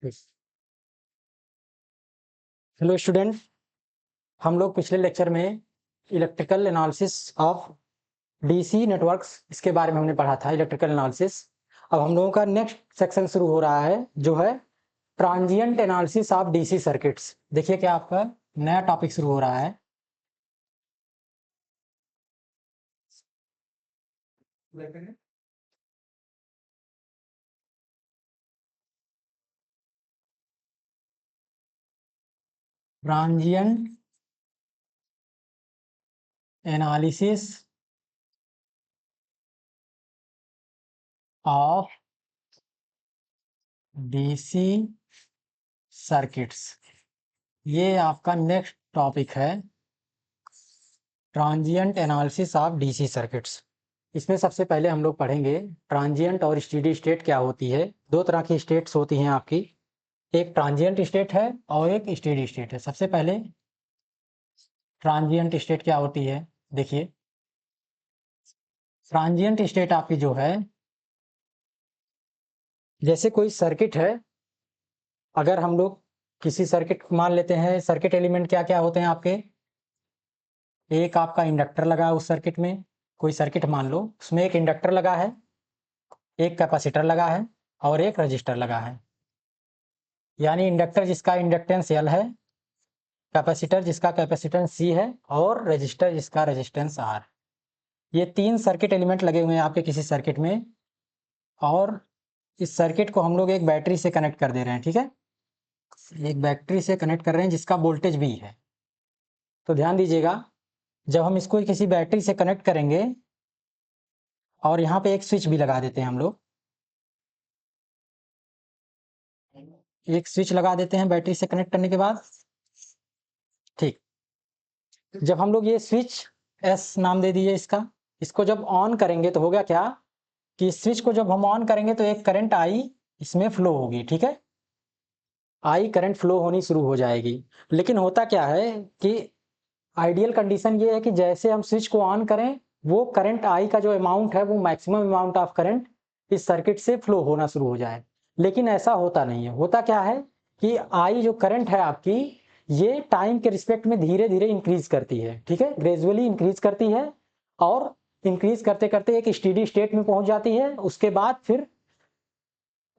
Hello student, हम लोग पिछले लेक्चर में electrical analysis of DC networks इसके बारे में हमने पढ़ा था। Electrical analysis. अब हम लोगों का नेक्स्ट सेक्शन शुरू हो रहा है जो है transient analysis of DC circuits. देखिए क्या आपका नया टॉपिक शुरू हो रहा है। Transient analysis of DC circuits, ये आपका नेक्स्ट टॉपिक है। Transient analysis of DC circuits. इसमें सबसे पहले हम लोग पढ़ेंगे ट्रांजिएंट और स्टेडी स्टेट क्या होती है। दो तरह की स्टेट्स होती हैं आपकी, एक ट्रांजिएंट स्टेट है और एक स्टेडी स्टेट है। सबसे पहले ट्रांजिएंट स्टेट क्या होती है, देखिए। ट्रांजिएंट स्टेट आपकी जो है, जैसे कोई सर्किट है, अगर हम लोग किसी सर्किट मान लेते हैं, सर्किट एलिमेंट क्या क्या होते हैं आपके। एक आपका इंडक्टर लगा है उस सर्किट में, कोई सर्किट मान लो, उसमें एक इंडक्टर लगा है, एक कैपेसिटर लगा है और एक रजिस्टर लगा है। यानी इंडक्टर जिसका इंडक्टेंस L है, कैपेसिटर जिसका कैपेसिटेंस C है और रजिस्टर जिसका रेजिस्टेंस R। ये तीन सर्किट एलिमेंट लगे हुए हैं आपके किसी सर्किट में, और इस सर्किट को हम लोग एक बैटरी से कनेक्ट कर दे रहे हैं। ठीक है, एक बैटरी से कनेक्ट कर रहे हैं जिसका वोल्टेज V है। तो ध्यान दीजिएगा, जब हम इसको किसी बैटरी से कनेक्ट करेंगे और यहाँ पे एक स्विच भी लगा देते हैं, हम लोग एक स्विच लगा देते हैं बैटरी से कनेक्ट करने के बाद। ठीक, जब हम लोग ये स्विच S नाम दे दीजिए इसका, इसको जब ऑन करेंगे तो होगा क्या कि स्विच को जब हम ऑन करेंगे तो एक करंट I इसमें फ्लो होगी। ठीक है, I करंट फ्लो होनी शुरू हो जाएगी। लेकिन होता क्या है कि आइडियल कंडीशन ये है कि जैसे हम स्विच को ऑन करें, वो करंट I का जो अमाउंट है, वो मैक्सिमम अमाउंट ऑफ करंट इस सर्किट से फ्लो होना शुरू हो जाए। लेकिन ऐसा होता नहीं है। होता क्या है कि I जो करंट है आपकी, ये टाइम के रिस्पेक्ट में धीरे धीरे इंक्रीज करती है। ठीक है, ग्रेजुअली इंक्रीज करती है और इंक्रीज करते करते एक स्टेडी स्टेट में पहुंच जाती है। उसके बाद फिर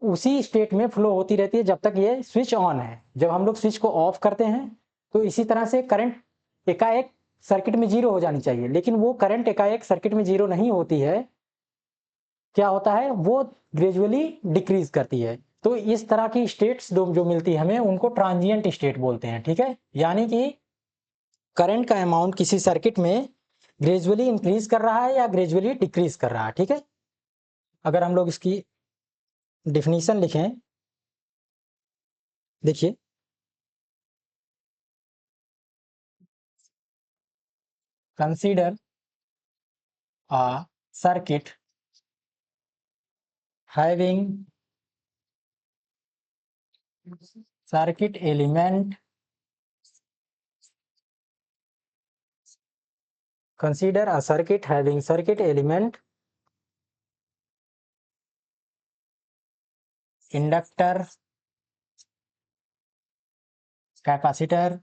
उसी स्टेट में फ्लो होती रहती है जब तक ये स्विच ऑन है। जब हम लोग स्विच को ऑफ करते हैं तो इसी तरह से करंट एकाएक सर्किट में जीरो हो जानी चाहिए, लेकिन वो करंट एकाएक सर्किट में जीरो नहीं होती है। क्या होता है, वो ग्रेजुअली डिक्रीज करती है। तो इस तरह की स्टेट्स जो मिलती है हमें, उनको ट्रांजिएंट स्टेट बोलते हैं। ठीक है, यानी कि करंट का अमाउंट किसी सर्किट में ग्रेजुअली इंक्रीज कर रहा है या ग्रेजुअली डिक्रीज कर रहा है। ठीक है, अगर हम लोग इसकी डिफिनीशन लिखें, देखिए, consider a circuit having circuit element, consider a circuit having circuit element inductor, capacitor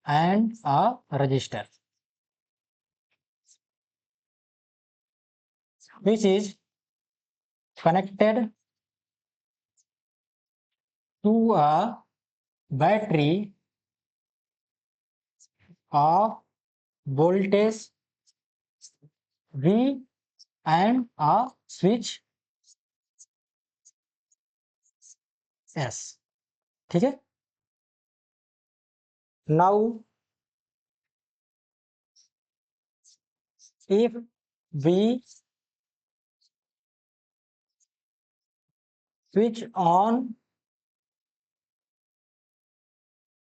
and a resistor, which is connected to a battery of voltage V and a switch S। ठीक है, now if we switch on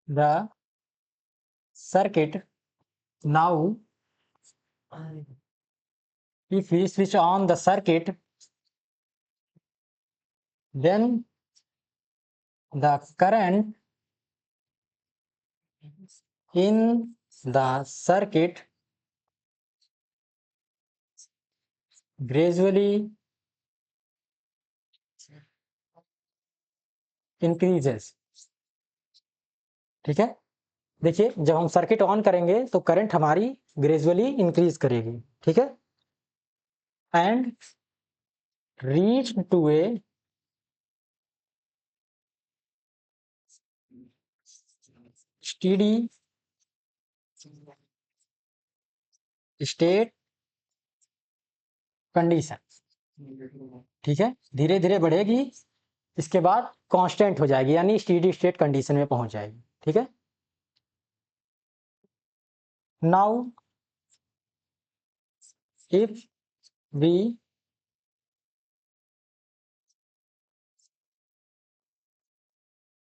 the circuit, now if we switch on the circuit, then the current in the circuit gradually increases. ठीक है, देखिए जब हम circuit on करेंगे तो current हमारी ग्रेजुअली इंक्रीज करेगी। ठीक है, and reach to a steady state condition. ठीक है, धीरे धीरे बढ़ेगी, इसके बाद कांस्टेंट हो जाएगी, यानी स्टेडी स्टेट कंडीशन में पहुंच जाएगी। ठीक है, now if we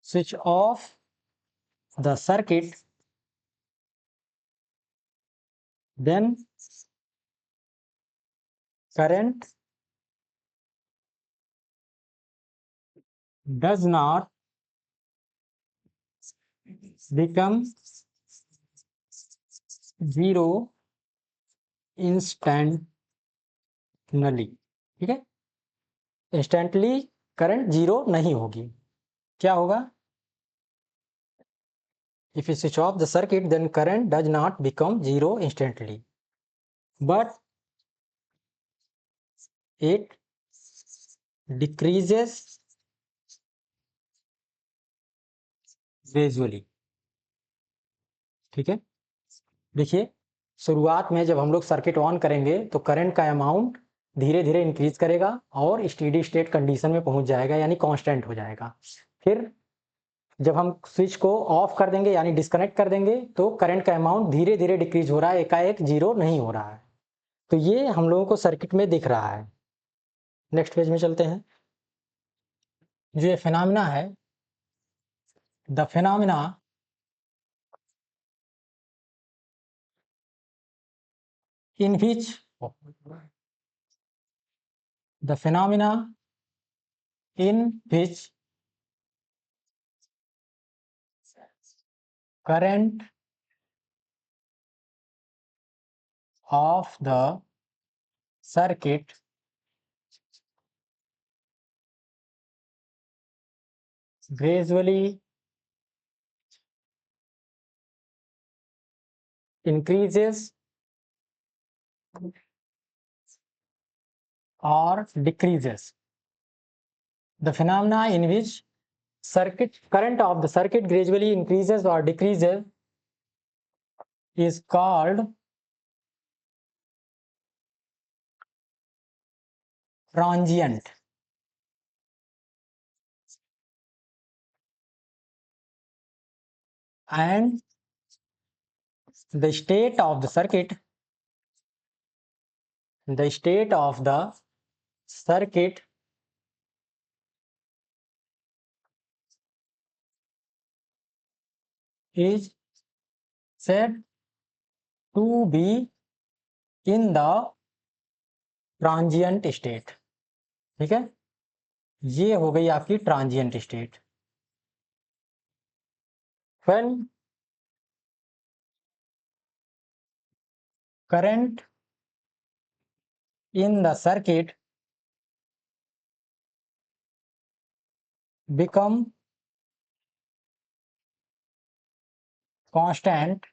switch off the circuit, then current does not become zero instantly। ठीक है, इंस्टेंटली करंट जीरो नहीं होगी। क्या होगा? If you switch off the circuit, then current does not become zero instantly, but it decreases gradually। ठीक है, देखिए शुरुआत में जब हम लोग सर्किट ऑन करेंगे तो करंट का अमाउंट धीरे धीरे इंक्रीज करेगा और स्टेडी स्टेट कंडीशन में पहुंच जाएगा, यानी कांस्टेंट हो जाएगा। फिर जब हम स्विच को ऑफ कर देंगे यानी डिस्कनेक्ट कर देंगे तो करंट का अमाउंट धीरे धीरे डिक्रीज हो रहा है, एकाएक जीरो नहीं हो रहा है। तो ये हम लोगों को सर्किट में दिख रहा है। नेक्स्ट पेज में चलते हैं। जो ये फिनोमेना है, the phenomena in which the phenomena in which current of the circuit gradually increases or decreases, the phenomena in which circuit current of the circuit gradually increases or decreases is called transient। And the state of the circuit is said to be in the transient state. ठीक है, ये हो गई आपकी transient state. When current in the circuit become constant,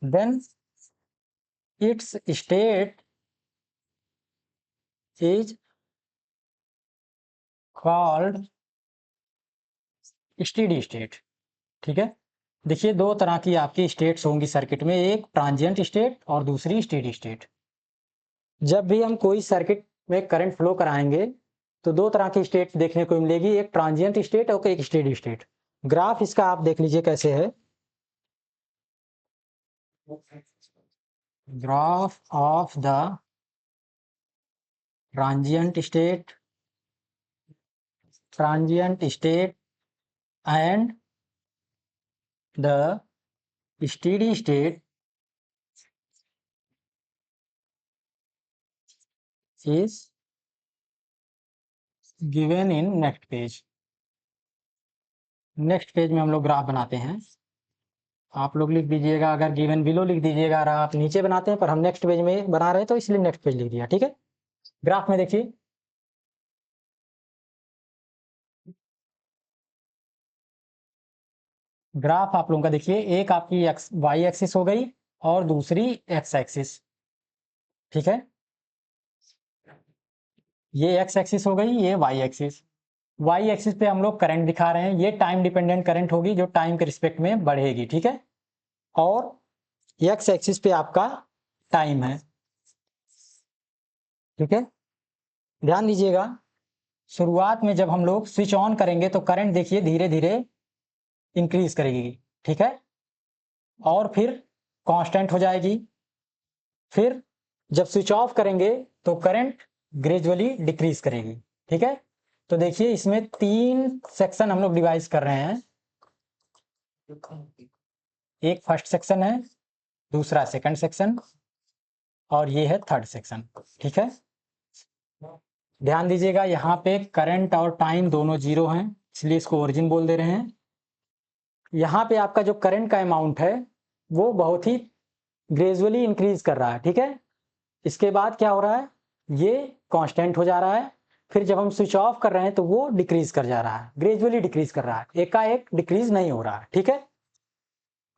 then its state is called steady state. ठीक है, देखिए दो तरह की आपकी स्टेट्स होंगी सर्किट में, एक ट्रांजिएंट स्टेट और दूसरी स्टेडी स्टेट। जब भी हम कोई सर्किट में करंट फ्लो कराएंगे तो दो तरह की स्टेट देखने को मिलेगी, एक ट्रांजिएंट स्टेट और एक स्टेडी स्टेट। ग्राफ इसका आप देख लीजिए कैसे है। Graph of the transient state and the steady state is given in next page। Next page में हम लोग ग्राफ बनाते हैं। आप लोग लिख दीजिएगा, अगर गिवन बिलो लिख दीजिएगा, अगर आप नीचे बनाते हैं, पर हम नेक्स्ट पेज में बना रहे हैं तो इसलिए नेक्स्ट पेज लिख दिया। ठीक है, ग्राफ में देखिए ग्राफ आप लोगों का देखिए, एक आपकी वाई एक्सिस हो गई और दूसरी एक्स एक्सिस, ठीक है। ये एक्स एक्सिस हो गई, ये वाई एक्सिस। वाई एक्सिस पे हम लोग करंट दिखा रहे हैं, ये टाइम डिपेंडेंट करंट होगी जो टाइम के रिस्पेक्ट में बढ़ेगी, ठीक है। और एक्स एक्सिस पे आपका टाइम है, ठीक है। ध्यान दीजिएगा, शुरुआत में जब हम लोग स्विच ऑन करेंगे तो करंट देखिए धीरे धीरे इंक्रीज करेगी, ठीक है, और फिर कांस्टेंट हो जाएगी। फिर जब स्विच ऑफ करेंगे तो करंट ग्रेजुअली डिक्रीज करेगी, ठीक है। तो देखिए इसमें 3 सेक्शन हम लोग डिवाइड कर रहे हैं। एक फर्स्ट सेक्शन है, दूसरा सेकंड सेक्शन, और ये है थर्ड सेक्शन, ठीक है। ध्यान दीजिएगा, यहाँ पे करंट और टाइम दोनों जीरो हैं, इसलिए इसको ओरिजिन बोल दे रहे हैं। यहाँ पे आपका जो करंट का अमाउंट है वो बहुत ही ग्रेजुअली इंक्रीज कर रहा है, ठीक है। इसके बाद क्या हो रहा है, ये कांस्टेंट हो जा रहा है। फिर जब हम स्विच ऑफ कर रहे हैं तो वो डिक्रीज कर जा रहा है, ग्रेजुअली डिक्रीज कर रहा है, एकाएक डिक्रीज नहीं हो रहा है, ठीक है।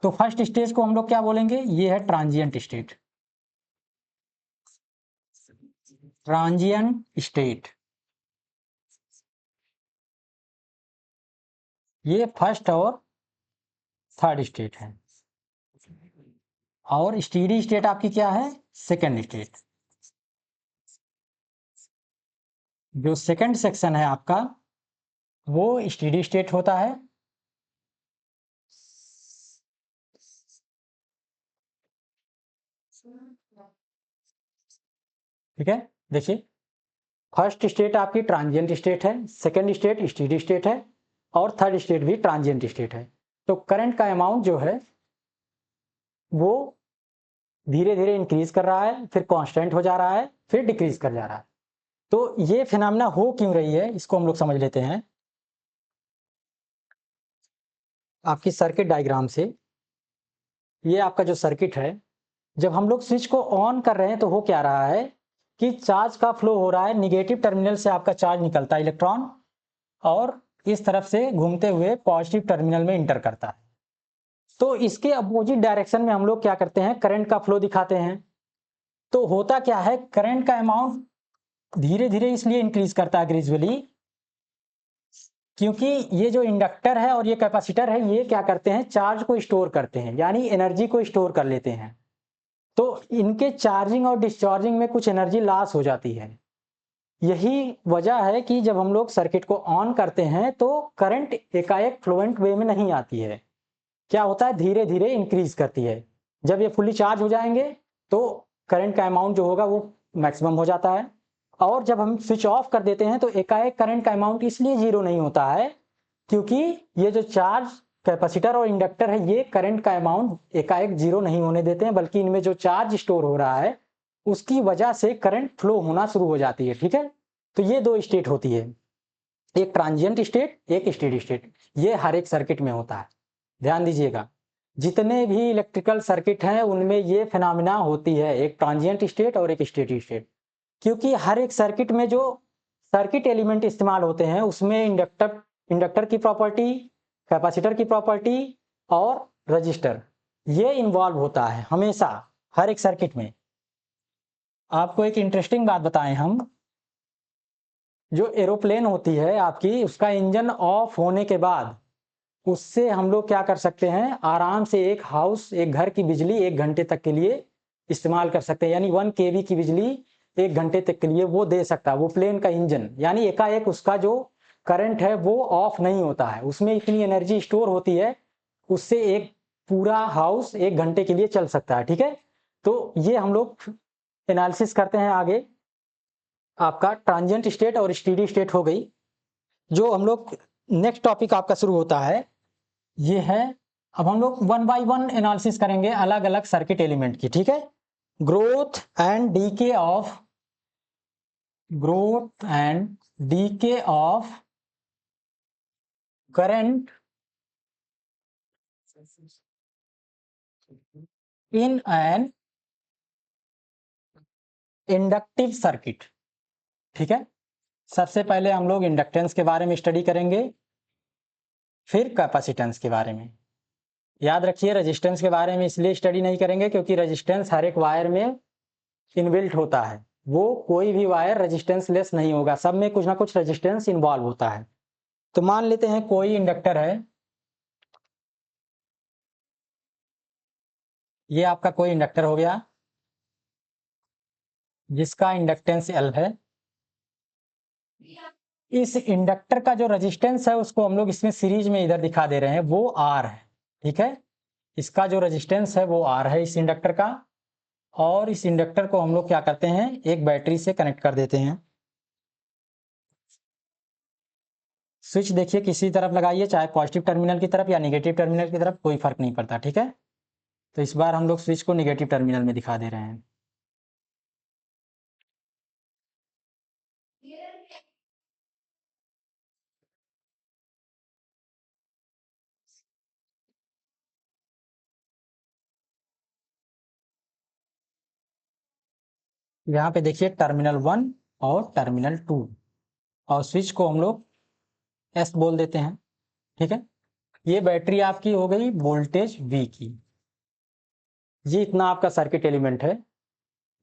तो फर्स्ट स्टेज को हम लोग क्या बोलेंगे, ये है ट्रांजिएंट स्टेट। ट्रांजिएंट स्टेट, ये फर्स्ट और थर्ड स्टेट है। और स्टेडी स्टेट आपकी क्या है, सेकंड स्टेट। जो सेकंड सेक्शन है आपका वो स्टेडी स्टेट होता है। ठीक है, देखिए फर्स्ट स्टेट आपकी ट्रांजिएंट स्टेट है, सेकंड स्टेट स्टेडी स्टेट है, और थर्ड स्टेट भी ट्रांजिएंट स्टेट है। तो करंट का अमाउंट जो है वो धीरे धीरे इंक्रीज कर रहा है, फिर कांस्टेंट हो जा रहा है, फिर डिक्रीज कर जा रहा है। तो ये फिनोमेना हो क्यों रही है, इसको हम लोग समझ लेते हैं आपकी सर्किट डायग्राम से। ये आपका जो सर्किट है, जब हम लोग स्विच को ऑन कर रहे हैं तो हो क्या रहा है कि चार्ज का फ्लो हो रहा है, निगेटिव टर्मिनल से आपका चार्ज निकलता है इलेक्ट्रॉन, और इस तरफ से घूमते हुए पॉजिटिव टर्मिनल में इंटर करता है। तो इसके अपोजिट डायरेक्शन में हम लोग क्या करते हैं, करंट का फ्लो दिखाते हैं। तो होता क्या है, करंट का अमाउंट धीरे धीरे इसलिए इंक्रीज करता है ग्रेजुअली, क्योंकि ये जो इंडक्टर है और ये कैपेसिटर है, ये क्या करते हैं, चार्ज को स्टोर करते हैं, यानी एनर्जी को स्टोर कर लेते हैं। तो इनके चार्जिंग और डिस्चार्जिंग में कुछ एनर्जी लॉस हो जाती है। यही वजह है कि जब हम लोग सर्किट को ऑन करते हैं तो करंट एकाएक फ्लुएंट वे में नहीं आती है, क्या होता है, धीरे धीरे इंक्रीज करती है। जब ये फुली चार्ज हो जाएंगे तो करंट का अमाउंट जो होगा वो मैक्सिमम हो जाता है। और जब हम स्विच ऑफ कर देते हैं तो एकाएक करंट का अमाउंट इसलिए जीरो नहीं होता है, क्योंकि ये जो चार्ज कैपेसिटर और इंडक्टर है, ये करंट का अमाउंट एकाएक जीरो नहीं होने देते हैं, बल्कि इनमें जो चार्ज स्टोर हो रहा है उसकी वजह से करंट फ्लो होना शुरू हो जाती है, ठीक है। तो ये दो स्टेट होती है, एक ट्रांजिएंट स्टेट, एक स्टेडी स्टेट। ये हर एक सर्किट में होता है। ध्यान दीजिएगा, जितने भी इलेक्ट्रिकल सर्किट हैं उनमें ये फिनोमिना होती है, एक ट्रांजिएंट स्टेट और एक स्टेडी स्टेट। क्योंकि हर एक सर्किट में जो सर्किट एलिमेंट इस्तेमाल होते हैं उसमें इंडक्टर की प्रॉपर्टी, कैपेसिटर की प्रॉपर्टी और रजिस्टर, ये इन्वॉल्व होता है हमेशा हर एक सर्किट में। आपको एक इंटरेस्टिंग बात बताएं हम, जो एरोप्लेन होती है आपकी, उसका इंजन ऑफ होने के बाद उससे हम लोग क्या कर सकते हैं, आराम से एक हाउस, एक घर की बिजली 1 घंटे तक के लिए इस्तेमाल कर सकते हैं, यानी 1 kV की बिजली 1 घंटे तक के लिए वो दे सकता है, वो प्लेन का इंजन। यानी एकाएक उसका जो करंट है वो ऑफ नहीं होता है, उसमें इतनी एनर्जी स्टोर होती है, उससे एक पूरा हाउस 1 घंटे के लिए चल सकता है, ठीक है। तो ये हम लोग एनालिसिस करते हैं आगे। आपका ट्रांजिएंट स्टेट और स्टेडी स्टेट हो गई। जो हम लोग नेक्स्ट टॉपिक आपका शुरू होता है ये है, अब हम लोग 1 बाय 1 एनालिसिस करेंगे अलग अलग सर्किट एलिमेंट की, ठीक है। Growth and DK of current in an inductive circuit, ठीक है। सबसे पहले हम लोग इंडक्टेंस के बारे में स्टडी करेंगे, फिर कैपेसिटेंस के बारे में। याद रखिए रेजिस्टेंस के बारे में इसलिए स्टडी नहीं करेंगे क्योंकि रेजिस्टेंस हर एक वायर में इनबिल्ट होता है, वो कोई भी वायर रेजिस्टेंस लेस नहीं होगा, सब में कुछ ना कुछ रेजिस्टेंस इन्वॉल्व होता है। तो मान लेते हैं कोई इंडक्टर है, ये आपका कोई इंडक्टर हो गया जिसका इंडक्टेंस L है। इस इंडक्टर का जो रेजिस्टेंस है उसको हम लोग इसमें सीरीज में इधर दिखा दे रहे हैं, वो R है, ठीक है। इसका जो रेजिस्टेंस है वो R है इस इंडक्टर का, और इस इंडक्टर को हम लोग क्या करते हैं, एक बैटरी से कनेक्ट कर देते हैं। स्विच देखिए किसी तरफ लगाइए, चाहे पॉजिटिव टर्मिनल की तरफ या नेगेटिव टर्मिनल की तरफ, कोई फर्क नहीं पड़ता, ठीक है। तो इस बार हम लोग स्विच को नेगेटिव टर्मिनल में दिखा दे रहे हैं। यहाँ पे देखिए टर्मिनल 1 और टर्मिनल 2, और स्विच को हम लोग S बोल देते हैं, ठीक है। ये बैटरी आपकी हो गई वोल्टेज V की। ये इतना आपका सर्किट एलिमेंट है,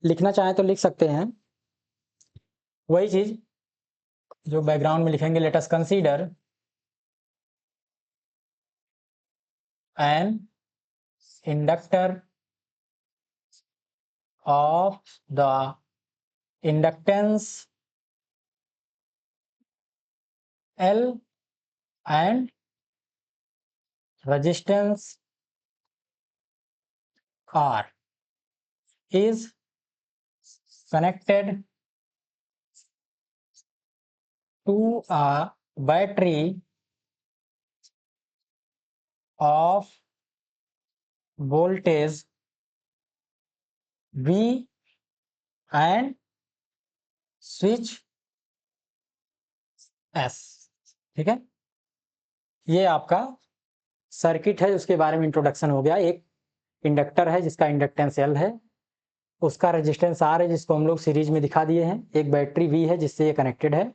लिखना चाहें तो लिख सकते हैं। वही चीज जो बैकग्राउंड में लिखेंगे, late us consider an inductor of the inductance L and resistance R is connected to a battery of voltage V and switch S, ठीक है। ये आपका सर्किट है, उसके बारे में इंट्रोडक्शन हो गया। एक इंडक्टर है जिसका इंडक्टेंस L है, उसका रेजिस्टेंस R है जिसको हम लोग सीरीज में दिखा दिए हैं, एक बैटरी V है जिससे ये कनेक्टेड है,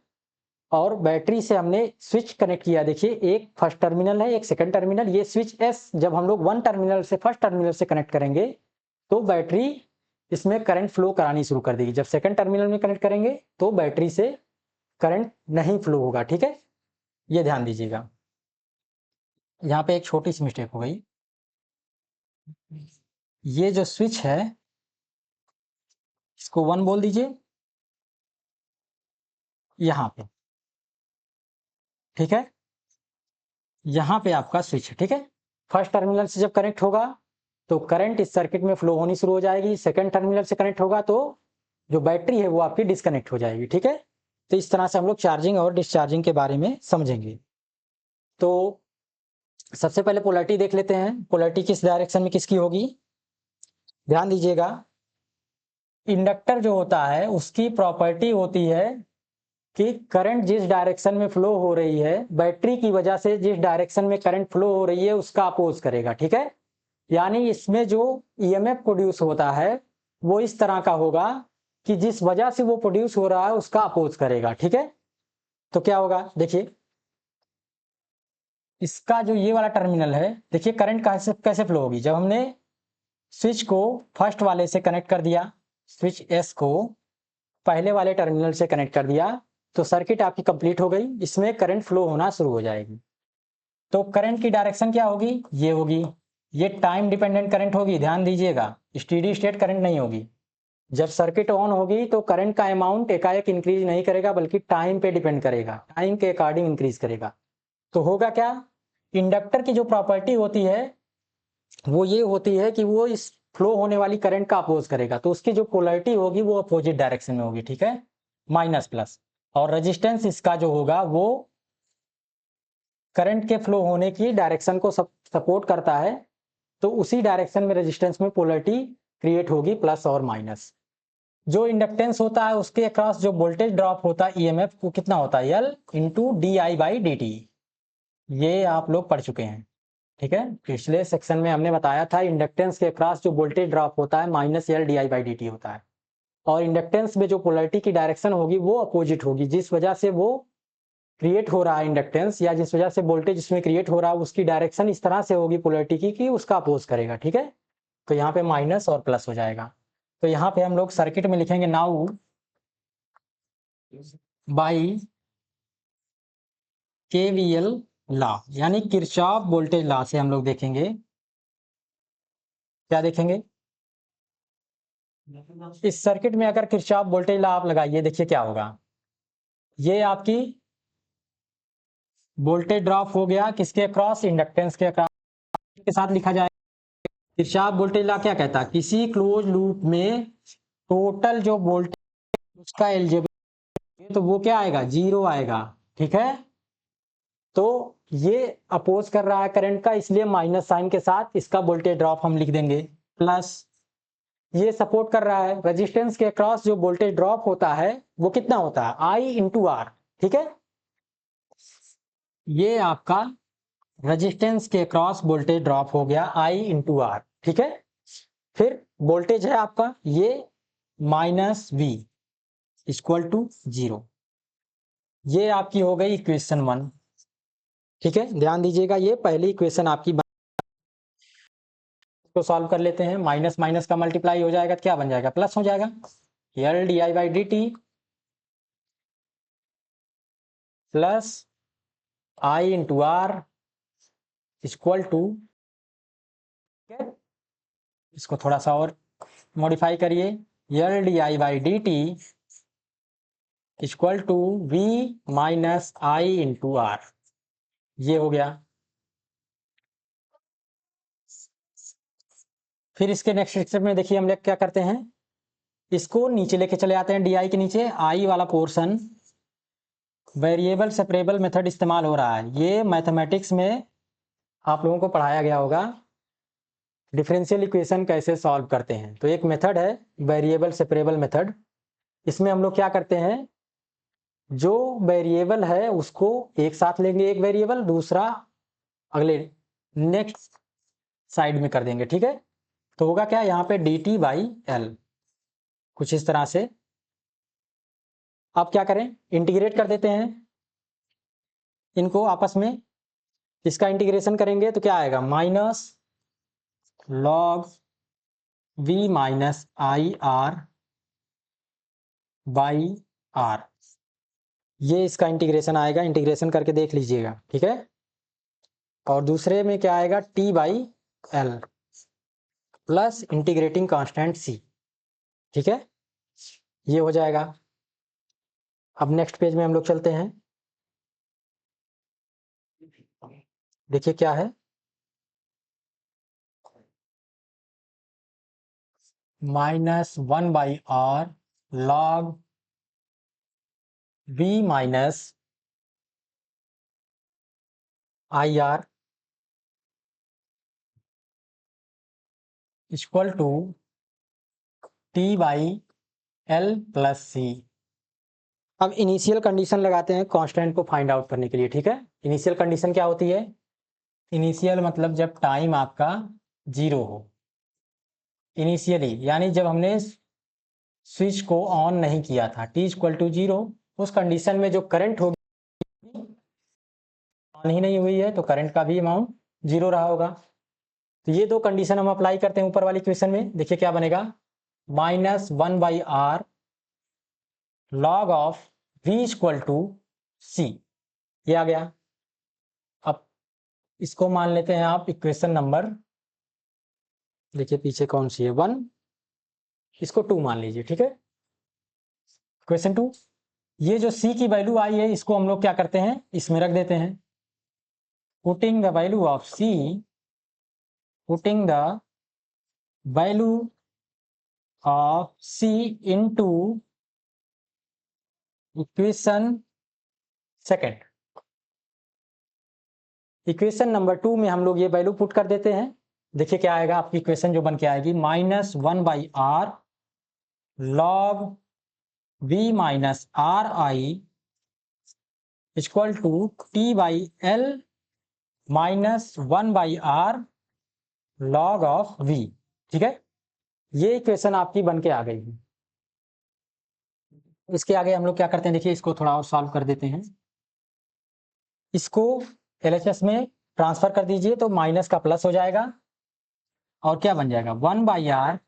और बैटरी से हमने स्विच कनेक्ट किया। देखिए एक फर्स्ट टर्मिनल है, एक सेकंड टर्मिनल। ये स्विच S जब हम लोग वन टर्मिनल से फर्स्ट टर्मिनल से कनेक्ट करेंगे तो बैटरी इसमें करंट फ्लो करानी शुरू कर देगी। जब सेकंड टर्मिनल में कनेक्ट करेंगे तो बैटरी से करंट नहीं फ्लो होगा, ठीक है। ये ध्यान दीजिएगा। यहाँ पे एक छोटी सी मिस्टेक हो गई, ये जो स्विच है इसको 1 बोल दीजिए यहाँ पे, ठीक है। यहाँ पे आपका स्विच है, ठीक है। फर्स्ट टर्मिनल से जब कनेक्ट होगा तो करंट इस सर्किट में फ्लो होनी शुरू हो जाएगी। सेकंड टर्मिनल से कनेक्ट होगा तो जो बैटरी है वो आपकी डिस्कनेक्ट हो जाएगी, ठीक है। तो इस तरह से हम लोग चार्जिंग और डिस्चार्जिंग के बारे में समझेंगे। तो सबसे पहले पोलैरिटी देख लेते हैं, पोलैरिटी किस डायरेक्शन में किसकी होगी। ध्यान दीजिएगा, इंडक्टर जो होता है उसकी प्रॉपर्टी होती है कि करंट जिस डायरेक्शन में फ्लो हो रही है, बैटरी की वजह से जिस डायरेक्शन में करंट फ्लो हो रही है उसका अपोज करेगा, ठीक है। यानी इसमें जो ईएमएफ प्रोड्यूस होता है वो इस तरह का होगा कि जिस वजह से वो प्रोड्यूस हो रहा है उसका अपोज करेगा, ठीक है। तो क्या होगा, देखिए इसका जो ये वाला टर्मिनल है, देखिए करंट कैसे फ्लो होगी। जब हमने स्विच को फर्स्ट वाले से कनेक्ट कर दिया, स्विच S को पहले वाले टर्मिनल से कनेक्ट कर दिया तो सर्किट आपकी कंप्लीट हो गई, इसमें करंट फ्लो होना शुरू हो जाएगी। तो करंट की डायरेक्शन क्या होगी, ये होगी, ये टाइम डिपेंडेंट करंट होगी। ध्यान दीजिएगा, स्टेडी स्टेट करंट नहीं होगी। जब सर्किट ऑन होगी तो करंट का अमाउंट एकाएक इंक्रीज नहीं करेगा बल्कि टाइम पे डिपेंड करेगा, टाइम के अकॉर्डिंग इंक्रीज करेगा। तो होगा क्या, इंडक्टर की जो प्रॉपर्टी होती है वो ये होती है कि वो इस फ्लो होने वाली करंट का अपोज करेगा, तो उसकी जो पोलैरिटी होगी वो अपोजिट डायरेक्शन में होगी, ठीक है, माइनस प्लस। और रेजिस्टेंस इसका जो होगा वो करंट के फ्लो होने की डायरेक्शन को सपोर्ट करता है, तो उसी डायरेक्शन में रेजिस्टेंस में पोलैरिटी क्रिएट होगी, प्लस और माइनस। जो इंडक्टेंस होता है उसके अक्रॉस जो वोल्टेज ड्रॉप होता है ईएमएफ वो कितना होता है, L इंटू DI/dt। ये आप लोग पढ़ चुके हैं, ठीक है। पिछले सेक्शन में हमने बताया था इंडक्टेंस के अक्रॉस जो वोल्टेज ड्रॉप होता है -L DI/dt होता है, और इंडक्टेंस में जो पोलैरिटी की डायरेक्शन होगी वो अपोजिट होगी, जिस वजह से वो क्रिएट हो रहा है इंडक्टेंस या जिस वजह से वोल्टेज इसमें क्रिएट हो रहा है उसकी डायरेक्शन इस तरह से होगी पोलैरिटी की कि उसका अपोज करेगा, ठीक है। तो यहाँ पे माइनस और प्लस हो जाएगा। तो यहाँ पे हम लोग सर्किट में लिखेंगे नाउ बाई केवीएल लॉ, यानी किरचॉफ वोल्टेज लॉ से हम लोग देखेंगे, क्या देखेंगे इस सर्किट में अगर किरचॉफ वोल्टेज लॉ आप लगाइए, देखिए क्या होगा। ये आपकी वोल्टेज ड्रॉप हो गया किसके अक्रॉस, इंडक्टेंस के अक्रॉस के साथ लिखा जाए। किरचॉफ वोल्टेज लॉ क्या कहता है, किसी क्लोज लूप में टोटल जो वोल्टेज उसका एल्जेब्रा तो वो क्या आएगा, 0 आएगा, ठीक है। तो ये अपोज कर रहा है करंट का, इसलिए माइनस साइन के साथ इसका वोल्टेज ड्रॉप हम लिख देंगे। प्लस ये सपोर्ट कर रहा है रेजिस्टेंस के अक्रॉस जो वोल्टेज ड्रॉप होता है वो कितना होता है, I इंटू आर, ठीक है। ये आपका रेजिस्टेंस के अक्रॉस वोल्टेज ड्रॉप हो गया I इंटू आर, ठीक है। फिर वोल्टेज है आपका ये माइनस V इक्वल टू 0। ये आपकी हो गई इक्वेशन 1, ठीक है। ध्यान दीजिएगा ये पहली इक्वेशन आपकी तो सॉल्व कर लेते हैं। माइनस माइनस का मल्टीप्लाई हो जाएगा तो क्या बन जाएगा, प्लस हो जाएगा। L D I by D T plus I into R equal to, इसको थोड़ा सा और मॉडिफाई करिए, L D I by D T equal to V minus I into R, ये हो गया। फिर इसके नेक्स्ट स्टेप में देखिए हम लोग क्या करते हैं, इसको नीचे लेके चले आते हैं, डी आई के नीचे आई वाला पोर्शन वेरिएबल सेपरेबल मेथड इस्तेमाल हो रहा है। ये मैथमेटिक्स में आप लोगों को पढ़ाया गया होगा डिफरेंशियल इक्वेशन कैसे सॉल्व करते हैं। तो एक मेथड है वेरिएबल सेपरेबल मेथड। इसमें हम लोग क्या करते हैं, जो वेरिएबल है उसको एक साथ लेंगे, एक वेरिएबल दूसरा अगले नेक्स्ट साइड में कर देंगे, ठीक है। तो होगा क्या, यहाँ पे डी टी बाई एल कुछ इस तरह से। आप क्या करें, इंटीग्रेट कर देते हैं इनको आपस में। इसका इंटीग्रेशन करेंगे तो क्या आएगा, minus log v minus I R by R, ये इसका इंटीग्रेशन आएगा। इंटीग्रेशन करके देख लीजिएगा, ठीक है। और दूसरे में क्या आएगा, t by L plus integrating constant c, ठीक है। ये हो जाएगा। अब नेक्स्ट पेज में हम लोग चलते हैं, देखिए क्या है, minus 1 by R log v minus I R equal to T by L plus C. अब इनिशियल कंडीशन लगाते हैं कांस्टेंट को फाइंड आउट करने के लिए, ठीक है। इनिशियल कंडीशन क्या होती है, इनिशियल मतलब जब टाइम आपका 0 हो, इनिशियली यानी जब हमने स्विच को ऑन नहीं किया था, t इक्वल टू 0, उस कंडीशन में जो करंट होगी ऑन ही नहीं हुई है तो करंट का भी अमाउंट 0 रहा होगा। तो ये दो कंडीशन हम अप्लाई करते हैं ऊपर वाली इक्वेशन में, देखिए क्या बनेगा, minus 1 by R log of v equal to C, ये आ गया। अब इसको मान लेते हैं आप इक्वेशन नंबर, देखिए पीछे कौन सी है, 1, इसको 2 मान लीजिए, ठीक है। इक्वेशन 2, ये जो c की वैल्यू आई है इसको हम लोग क्या करते हैं, इसमें रख देते हैं। Putting the value of c, putting the value of c into equation second. Equation number 2 में हम लोग ये वैल्यू पुट कर देते हैं। देखिए क्या आएगा, आपकी इक्वेशन जो बन के आएगी, minus 1 by R log v minus R I equal to T by L minus 1 by R log of v, ठीक है। ये इक्वेशन आपकी बन के आ गई है। इसके आगे हम लोग क्या करते हैं, देखिए इसको थोड़ा और सॉल्व कर देते हैं। इसको LHS में ट्रांसफर कर दीजिए तो माइनस का प्लस हो जाएगा और क्या बन जाएगा 1/r।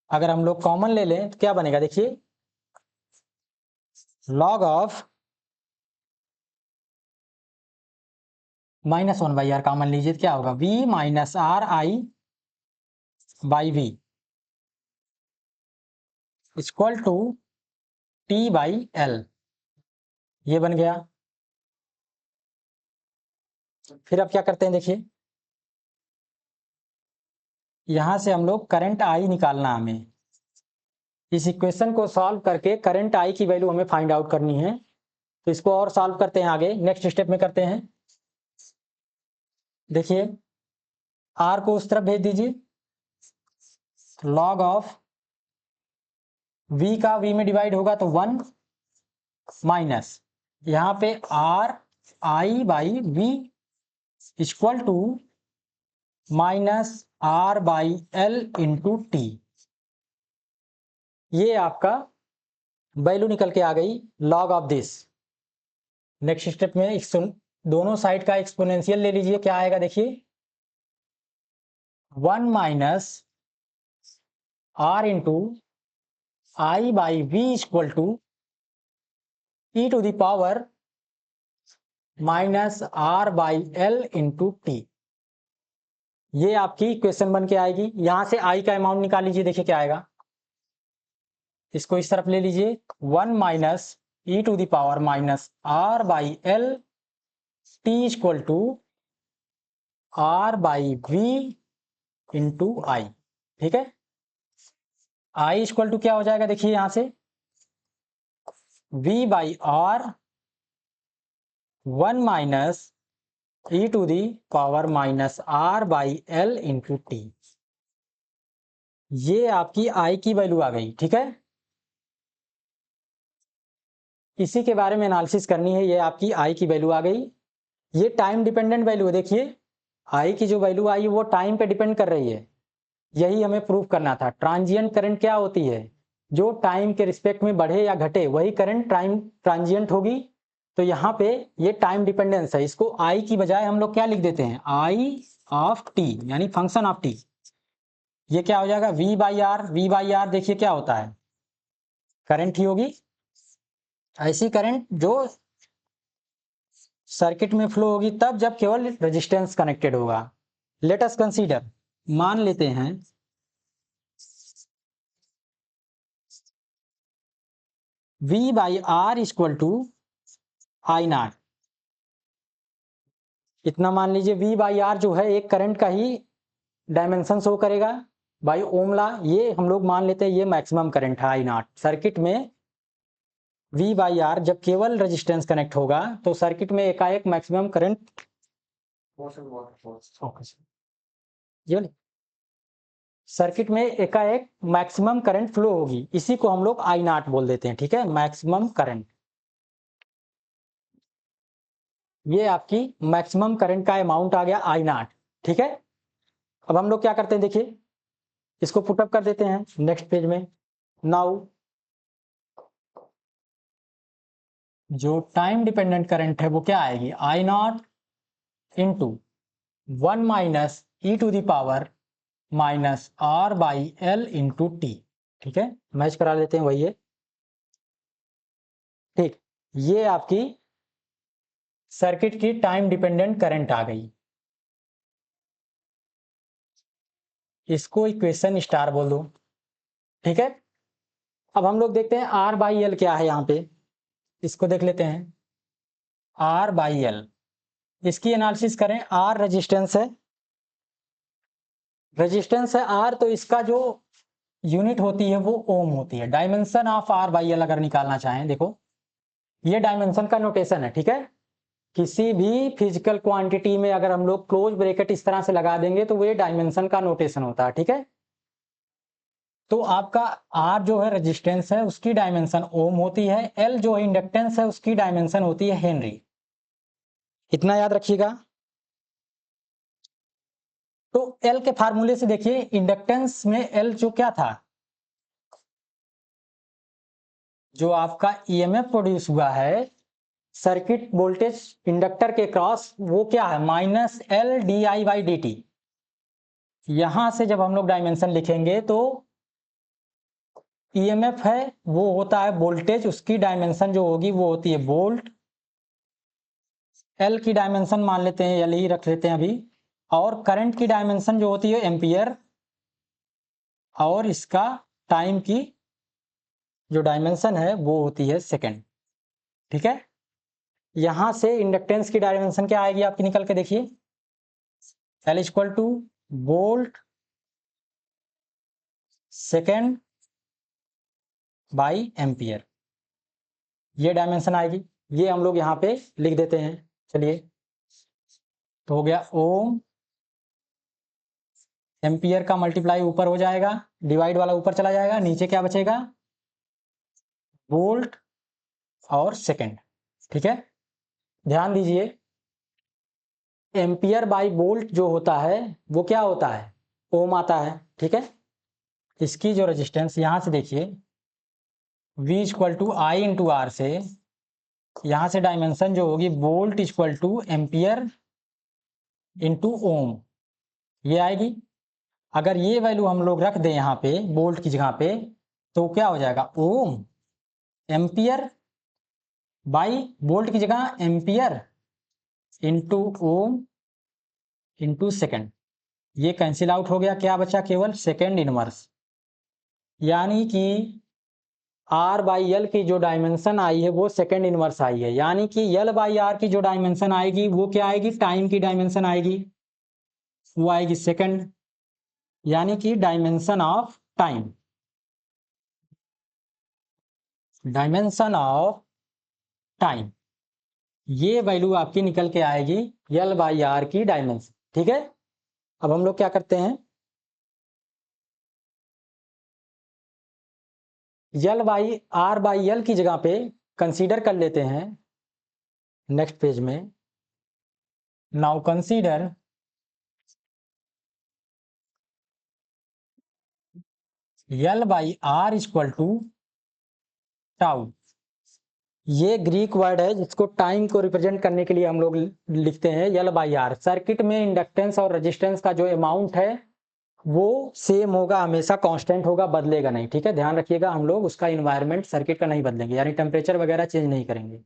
अगर हम लोग कॉमन ले लें तो क्या बनेगा, देखिए log ऑफ -1/r कॉमन लीजिए तो क्या होगा v minus R I by V equal to T/L। ये बन गया। फिर अब क्या करते हैं, देखिए यहां से हम लोग करंट आई निकालना हमें। इस इक्वेशन को सॉल्व करके करंट आई की वैल्यू हमें फाइंड आउट करनी है। तो इसको और सॉल्व करते हैं, आगे नेक्स्ट स्टेप में करते हैं। देखिए आर को उस तरफ भेज दीजिए, लॉग ऑफ वी का वी में डिवाइड होगा तो 1 माइनस यहाँ पे R I by V equal to minus R by L into T. ये आपका वैल्यू निकल के आ गई log of this. Next step में दोनों साइड का एक्सपोनेंशियल ले लीजिए, क्या आएगा देखिए 1 minus R into I by V equal to E to the power minus R by L into T. ये आपकी इक्वेशन बन के आएगी। यहां से आई का अमाउंट निकाल लीजिए, देखिए क्या आएगा। इसको इस तरफ ले लीजिए 1 minus E to the power minus R by L T equal to R by V into I. ठीक है, आई इक्वल टू क्या हो जाएगा, देखिए यहां से v by R 1 minus E to the power minus R by L into T. ये आपकी आई की वैल्यू आ गई। ठीक है, इसी के बारे में एनालिसिस करनी है। ये आपकी आई की वैल्यू आ गई। ये टाइम डिपेंडेंट वैल्यू है। देखिए आई की जो वैल्यू आई वो टाइम पे डिपेंड कर रही है। यही हमें प्रूव करना था। ट्रांजिएंट करंट क्या होती है, जो टाइम के रिस्पेक्ट में बढ़े या घटे वही करंट टाइम ट्रांजिएंट होगी। तो यहाँ पे ये टाइम डिपेंडेंस है। इसको आई की बजाय हम लोग क्या लिख देते हैं, आई ऑफ टी यानी फंक्शन ऑफ टी। ये क्या हो जाएगा v by R. V by R देखिए क्या होता है, करंट ही होगी। ऐसी करंट जो सर्किट में फ्लो होगी तब जब केवल रेजिस्टेंस कनेक्टेड होगा। लेट अस कंसीडर, मान लेते हैं v by R equal to I naught. इतना मान लीजिए v बाई आर जो है एक करंट का ही डायमेंशन शो करेगा बाई ओम लॉ। ये हम लोग मान लेते हैं ये मैक्सिमम करंट है आई नॉट। सर्किट में v बाई आर जब केवल रेजिस्टेंस कनेक्ट होगा तो सर्किट में एकाएक मैक्सिमम करंट सर्किट में एकाएक मैक्सिमम करंट फ्लो होगी। इसी को हम लोग आई नॉट बोल देते हैं। ठीक है, मैक्सिमम करंट। ये आपकी मैक्सिमम करंट का अमाउंट आ गया आई नॉट। ठीक है, अब हम लोग क्या करते हैं, देखिए इसको पुटअप कर देते हैं नेक्स्ट पेज में। नाउ जो टाइम डिपेंडेंट करंट है वो क्या आएगी, I not into 1 minus E to the power minus R by L into T. ठीक है, मैच करा लेते हैं वही है। ठीक, ये आपकी सर्किट की टाइम डिपेंडेंट करंट आ गई। इसको इक्वेशन स्टार बोल दो। ठीक है, अब हम लोग देखते हैं आर बाई एल क्या है। यहाँ पे इसको देख लेते हैं, आर बाई एल। इसकी एनालिसिस करें। आर रेजिस्टेंस है, रेजिस्टेंस है आर, तो इसका जो यूनिट होती है वो ओम होती है। Dimension of R by L अगर निकालना चाहें, देखो ये डायमेंशन का नोटेशन है। ठीक है, किसी भी फिजिकल क्वांटिटी में अगर हम लोग क्लोज ब्रैकेट इस तरह से लगा देंगे तो वो ये डायमेंशन का नोटेशन होता है। ठीक है, तो आपका आर जो है रेजिस्टेंस है उसकी डायमेंशन ओम होती है, एल जो है इंडक्टेंस है उसकी डायमेंशन होती है हेनरी। इतना याद रखिएगा। तो एल के फार्मूले से देखिए इंडक्टेंस में एल जो क्या था, जो आपका ईएमएफ प्रोड्यूस हुआ है सर्किट वोल्टेज इंडक्टर के क्रॉस वो क्या है, -LdI/dt। यहां से जब हम लोग डायमेंशन लिखेंगे तो ईएमएफ है वो होता है वोल्टेज, उसकी डायमेंशन जो होगी वो होती है वोल्ट। एल की डायमेंशन मान लेते हैं, एल ही रख लेते हैं अभी। और करंट की डायमेंशन जो होती है एम्पियर, और इसका टाइम की जो डायमेंशन है वो होती है सेकेंड। ठीक है, यहां से इंडक्टेंस की डायमेंशन क्या आएगी आपकी, निकल के देखिए, L equal two volt second by ampere, ये डायमेंशन आएगी। ये हम लोग यहाँ पे लिख देते हैं। चलिए, तो हो गया ओम, एम्पियर का मल्टीप्लाई ऊपर हो जाएगा, डिवाइड वाला ऊपर चला जाएगा, नीचे क्या बचेगा, वोल्ट और सेकेंड। ठीक है, ध्यान दीजिए, एम्पियर बाई वोल्ट जो होता है वो क्या होता है, ओम आता है। ठीक है, इसकी जो रेजिस्टेंस यहां से देखिए, V equal to I into R से, यहां से डायमेंशन जो होगी volt equal to ampere into ohm, ये आएगी। अगर ये वैल्यू हम लोग रख दें यहाँ पे वोल्ट की जगह पे, तो क्या हो जाएगा, ओम एम्पियर बाई वोल्ट की जगह ampere into ohm into second, ये कैंसिल आउट हो गया, क्या बचा, केवल सेकेंड इनवर्स। यानी कि R बाई एल की जो डायमेंशन आई है वो सेकेंड इनवर्स आई है, यानी कि L बाई आर की जो डायमेंशन आएगी वो क्या आएगी, टाइम की डायमेंशन आएगी, वो आएगी सेकेंड, यानी कि dimension of time, dimension of time, ये वैल्यू आपकी निकल के आएगी L बाई आर की डायमेंशन। ठीक है, अब हम लोग क्या करते हैं, L by R by L की जगह पे कंसीडर कर लेते हैं नेक्स्ट पेज में। Now consider L by R equal to tau, ये ग्रीक वर्ड है जिसको टाइम को रिप्रेजेंट करने के लिए हम लोग लिखते हैं L बाई आर। सर्किट में इंडक्टेंस और रेजिस्टेंस का जो अमाउंट है वो सेम होगा, हमेशा कांस्टेंट होगा, बदलेगा नहीं। ठीक है, ध्यान रखिएगा, हम लोग उसका इन्वायरमेंट सर्किट का नहीं बदलेंगे, यानी टेम्परेचर वगैरह चेंज नहीं करेंगे।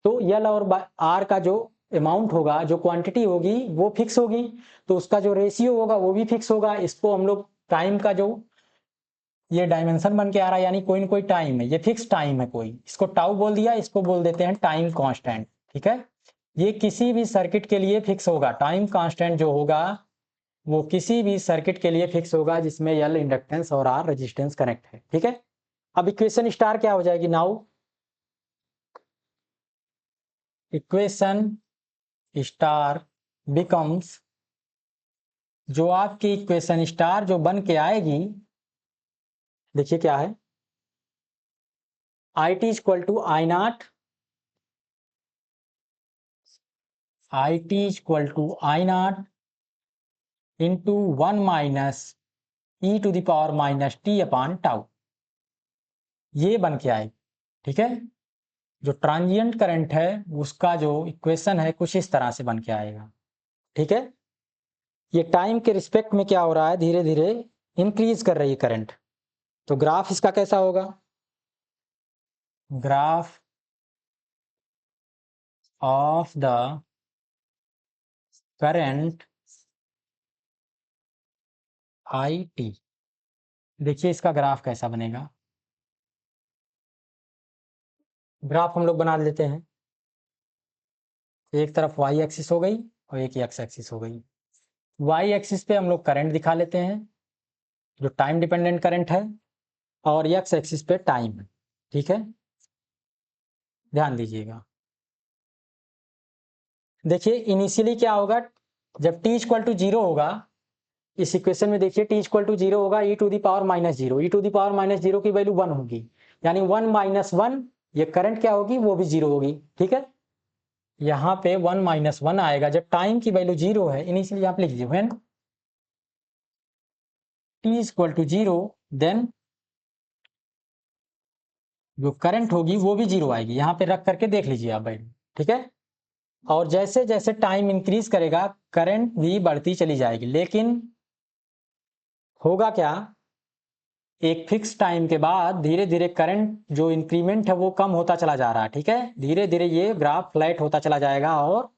तो L और आर का जो अमाउंट होगा, जो क्वांटिटी होगी वो फिक्स होगी, तो उसका जो रेशियो होगा वो भी फिक्स होगा। इसको हम लोग टाइम का जो ये डायमेंशन बन के आ रहा है, यानी कोई ना कोई टाइम है, ये फिक्स टाइम है कोई, इसको टाउ बोल दिया, इसको बोल देते हैं टाइम कांस्टेंट। ठीक है, ये किसी भी सर्किट के लिए फिक्स होगा, टाइम कांस्टेंट जो होगा वो किसी भी सर्किट के लिए फिक्स होगा जिसमें L इंडक्टेंस और R रेजिस्टेंस कनेक्ट है। ठीक है, अब इक्वेशन स्टार क्या हो जाएगी, नाउ इक्वेशन स्टार बिकम्स, जो आपकी इक्वेशन स्टार जो बन के आएगी, देखिए क्या है, I T equal to I naught, I T equal to I not into 1 minus E to the power minus T upon tau, ये बन के आएगी। ठीक है, जो ट्रांजिएंट करंट है उसका जो इक्वेशन है कुछ इस तरह से बन के आएगा। ठीक है, ये टाइम के रिस्पेक्ट में क्या हो रहा है, धीरे धीरे इंक्रीज कर रही है करंट, तो ग्राफ इसका कैसा होगा, graph of the current I T, देखिए इसका ग्राफ कैसा बनेगा, ग्राफ हम लोग बना लेते हैं, एक तरफ वाई एक्सिस हो गई और एक एक्स एक्सिस हो गई। वाई एक्सिस पे हम लोग करंट दिखा लेते हैं जो टाइम डिपेंडेंट करंट है, और एक्स एक्सिस पे टाइम है। ठीक है, ध्यान दीजिएगा, देखिए इनिशियली क्या होगा, जब t इक्वल टू जीरो होगा, इस इक्वेशन में देखिए t इक्वल टू जीरो होगा, e to the power minus zero, e to the power minus zero की वैल्यू 1 होगी, यानी 1 माइनस 1, ये करंट क्या होगी, वो भी जीरो होगी। ठीक है, यहाँ पे 1 माइनस 1 आएगा जब टाइम की वैल्यू जीरो है, इनिशियली आप लिख दीजिए when t equal to zero, then जो करंट होगी वो भी जीरो आएगी, यहाँ पे रख करके देख लीजिए आप वैल्यू, ठीक है। और जैसे जैसे टाइम इंक्रीज करेगा करंट भी बढ़ती चली जाएगी, लेकिन होगा क्या, एक फिक्स टाइम के बाद धीरे धीरे करंट जो इंक्रीमेंट है वो कम होता चला जा रहा है, ठीक है। धीरे धीरे ये ग्राफ फ्लैट होता चला जाएगा और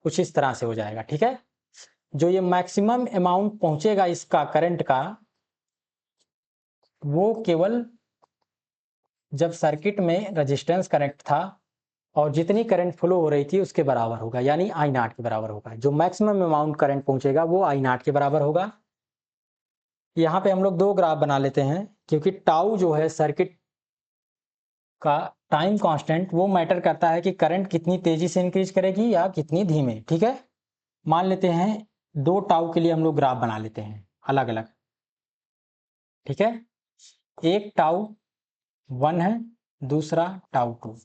कुछ इस तरह से हो जाएगा, ठीक है। जो ये मैक्सिमम अमाउंट पहुंचेगा इसका करंट का, वो केवल जब सर्किट में रेजिस्टेंस कनेक्ट था और जितनी करंट फ्लो हो रही थी उसके बराबर होगा, यानी आई नॉट के बराबर होगा। जो मैक्सिमम अमाउंट करंट पहुंचेगा वो आई नॉट के बराबर होगा। यहाँ पे हम लोग दो ग्राफ बना लेते हैं, क्योंकि टाउ जो है सर्किट का टाइम कांस्टेंट, वो मैटर करता है कि करंट कितनी तेजी से इंक्रीज करेगी या कितनी धीमे, ठीक है। मान लेते हैं 2 टाउ के लिए हम लोग ग्राफ बना लेते हैं अलग अलग, ठीक है। एक टाउ 1 है, दूसरा टाउ 2।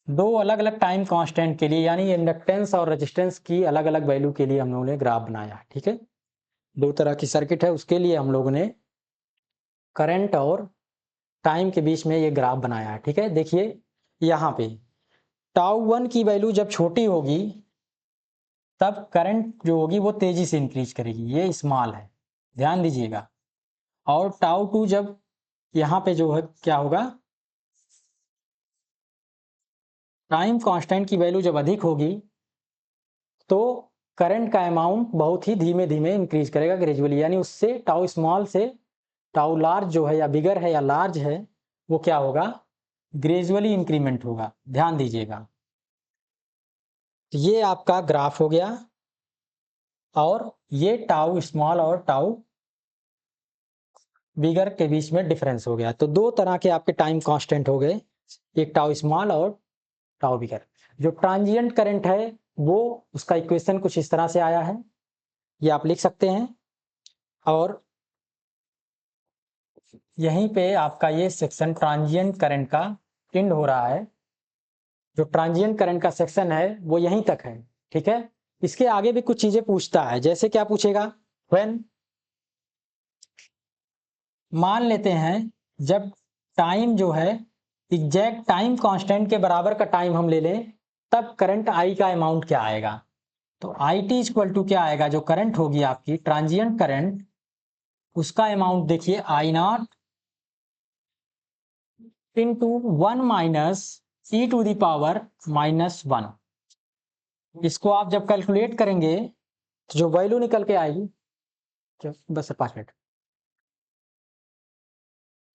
दो अलग अलग टाइम कांस्टेंट के लिए, यानी इंडक्टेंस और रेजिस्टेंस की अलग अलग वैल्यू के लिए हम लोगों ने ग्राफ बनाया, ठीक है। दो तरह की सर्किट है, उसके लिए हम लोगों ने करंट और टाइम के बीच में ये ग्राफ बनाया है, ठीक है। देखिए यहाँ पे टाउ 1 की वैल्यू जब छोटी होगी तब करंट जो होगी वो तेजी से इंक्रीज करेगी, ये स्मॉल है, ध्यान दीजिएगा। और टाउ 2 जब यहाँ पे जो है क्या होगा, टाइम कांस्टेंट की वैल्यू जब अधिक होगी तो करंट का अमाउंट बहुत ही धीमे धीमे इंक्रीज करेगा, ग्रेजुअली, यानी उससे टाउ स्मॉल से टाउ लार्ज जो है या बिगर है या लार्ज है वो क्या होगा, ग्रेजुअली इंक्रीमेंट होगा, ध्यान दीजिएगा। तो ये आपका ग्राफ हो गया, और ये टाउ स्मॉल और टाउ बिगर के बीच में डिफरेंस हो गया। तो दो तरह के आपके टाइम कांस्टेंट हो गए, एक टाउ स्मॉल और टाउ बिगर। जो ट्रांजिएंट करंट है वो, उसका इक्वेशन कुछ इस तरह से आया है, ये आप लिख सकते हैं। और यहीं पे आपका ये सेक्शन ट्रांजिएंट करंट का एंड हो रहा है। जो ट्रांजिएंट करंट का सेक्शन है वो यहीं तक है, ठीक है। इसके आगे भी कुछ चीजें पूछता है, जैसे क्या पूछेगा, व्हेन, मान लेते हैं जब टाइम जो है एग्जैक्ट टाइम कांस्टेंट के बराबर का टाइम हम ले लें, तब करंट आई का अमाउंट क्या आएगा। तो आई टी इक्वल टू क्या आएगा, जो करंट होगी आपकी ट्रांजिएंट करंट, उसका अमाउंट देखिए I not into 1 minus E to the power -1। इसको आप जब कैलकुलेट करेंगे तो जो वैल्यू निकल के आएगी, बस 5 मिनट,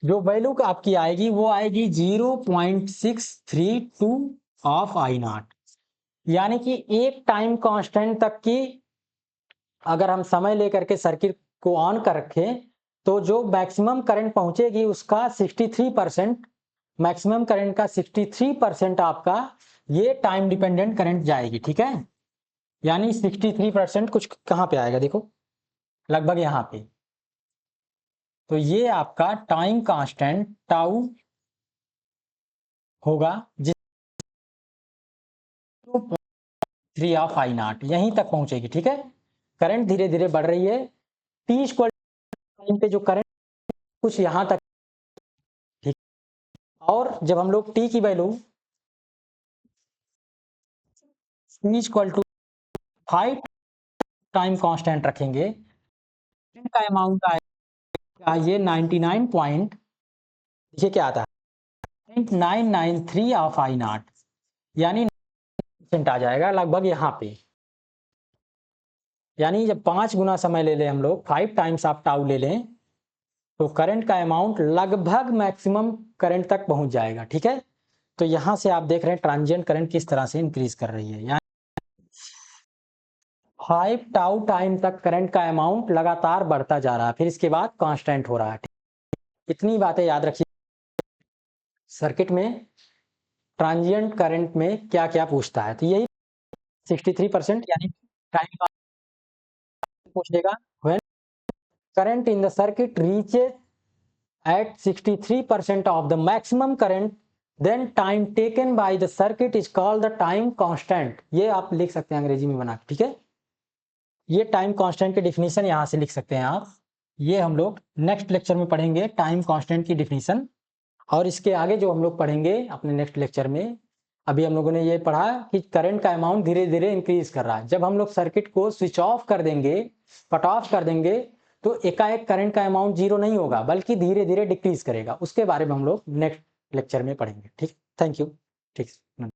जो वैल्यू आपकी आएगी वो आएगी 0.632 ऑफ आई नॉट। यानी कि एक टाइम कांस्टेंट तक की अगर हम समय लेकर के सर्किट को ऑन कर रखें तो जो मैक्सिमम करंट पहुंचेगी उसका 63%, मैक्सिमम करंट का 63% आपका ये टाइम डिपेंडेंट करंट जाएगी, ठीक है। यानी 63% कुछ कहाँ पे आएगा, देखो लगभग यहाँ पे। तो ये आपका टाइम कांस्टेंट टाउ होगा, जिस 3 ऑफ आई नॉट यहीं तक पहुंचेगी, ठीक है। करंट धीरे धीरे बढ़ रही है, टी इक्वल टाइम पे जो करंट कुछ यहां तक, ठीक। और जब हम लोग टी की value T equal to 5 time constant रखेंगे, का अमाउंट आएगा ये 99 पॉइंट, देखिए क्या आता है 993 ऑफ आई नॉट, यानी आ जाएगा लगभग यहाँ पे। यानी जब 5 गुना समय ले लें हम लोग, 5 टाइम्स आप टाउ ले लें, तो करंट का अमाउंट लगभग मैक्सिमम करंट तक पहुंच जाएगा, ठीक है। तो यहां से आप देख रहे हैं ट्रांजिएंट करंट किस तरह से इंक्रीज कर रही है। 5 टाउ टाइम तक करंट का अमाउंट लगातार बढ़ता जा रहा है, फिर इसके बाद कांस्टेंट हो रहा है। इतनी बातें याद रखिए, सर्किट में ट्रांजिएंट करंट में क्या क्या पूछता है। तो यही 63% यानी टाइम पूछ लेगा, when current in the circuit reaches at 63% of the maximum current, then time taken by the circuit is called the time constant। ये आप लिख सकते हैं अंग्रेजी में बना, ठीक है। ये टाइम कांस्टेंट की डिफिनीशन यहां से लिख सकते हैं आप। ये हम लोग नेक्स्ट लेक्चर में पढ़ेंगे टाइम कांस्टेंट की डिफिनीशन, और इसके आगे जो हम लोग पढ़ेंगे अपने नेक्स्ट लेक्चर में अभी हम लोगों ने ये पढ़ा कि करंट का अमाउंट धीरे धीरे इंक्रीज कर रहा है। जब हम लोग सर्किट को स्विच ऑफ कर देंगे, कट ऑफ कर देंगे, तो एकाएक करंट का अमाउंट जीरो नहीं होगा, बल्कि धीरे धीरे डिक्रीज करेगा। उसके बारे में हम लोग नेक्स्ट लेक्चर में पढ़ेंगे। ठीक, थैंक यू। ठीक।